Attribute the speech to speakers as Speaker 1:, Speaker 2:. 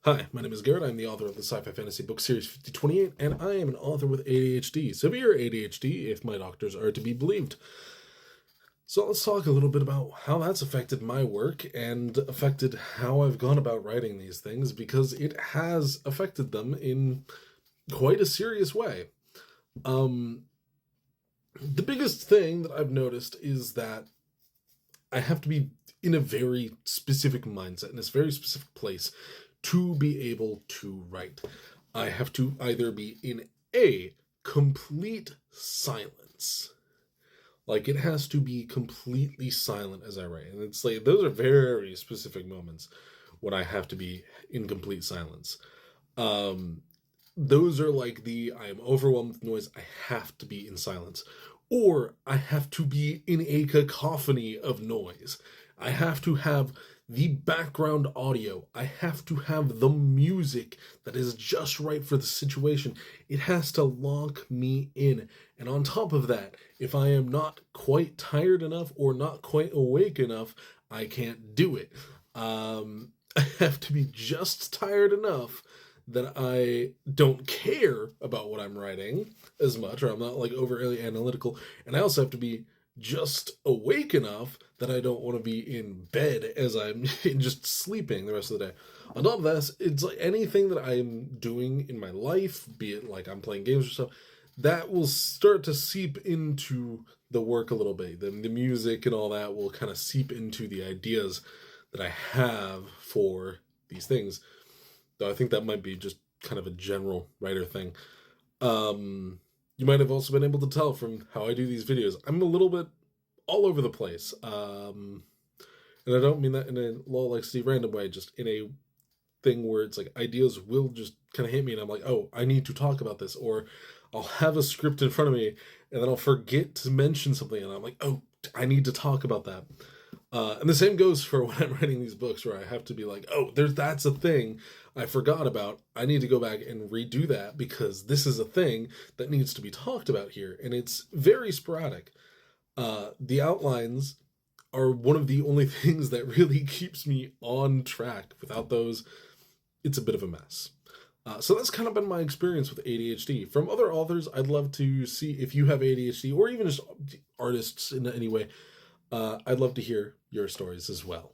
Speaker 1: Hi, my name is Garrett. I'm the author of the sci-fi fantasy book series 5028, and I am an author with ADHD, severe ADHD, if my doctors are to be believed. So let's talk a little bit about how that's affected my work and affected how I've gone about writing these things, because it has affected them in quite a serious way. The biggest thing that I've noticed is that I have to be in a very specific mindset, in this very specific place, to be able to write. I have to either be in a complete silence. Like, it has to be completely silent as I write. And it's like, those are very specific moments when I have to be in complete silence. Those are like I am overwhelmed with noise, I have to be in silence. Or I have to be in a cacophony of noise. I have to have the background audio. I have to have the music that is just right for the situation. It has to lock me in. And on top of that, if I am not quite tired enough or not quite awake enough, I can't do it. I have to be just tired enough that I don't care about what I'm writing as much, or I'm not like overly analytical. And I also have to be just awake enough that I don't want to be in bed as I'm just sleeping the rest of the day. On top of this, it's like anything that I'm doing in my life, be it like I'm playing games or stuff, that will start to seep into the work a little bit. The music and all that will kind of seep into the ideas that I have for these things. Though I think that might be just kind of a general writer thing. You might have also been able to tell from how I do these videos. I'm a little bit all over the place. And I don't mean that in a low like Steve Random way, just in a thing where it's like ideas will just kind of hit me and I'm like, oh, I need to talk about this. Or I'll have a script in front of me and then I'll forget to mention something and I'm like, oh, I need to talk about that. And the same goes for when I'm writing these books, where I have to be like, oh, that's a thing I forgot about. I need to go back and redo that because this is a thing that needs to be talked about here. And it's very sporadic. The outlines are one of the only things that really keeps me on track. Without those, it's a bit of a mess. So that's kind of been my experience with ADHD. From other authors, I'd love to see if you have ADHD or even just artists in any way. I'd love to hear your stories as well.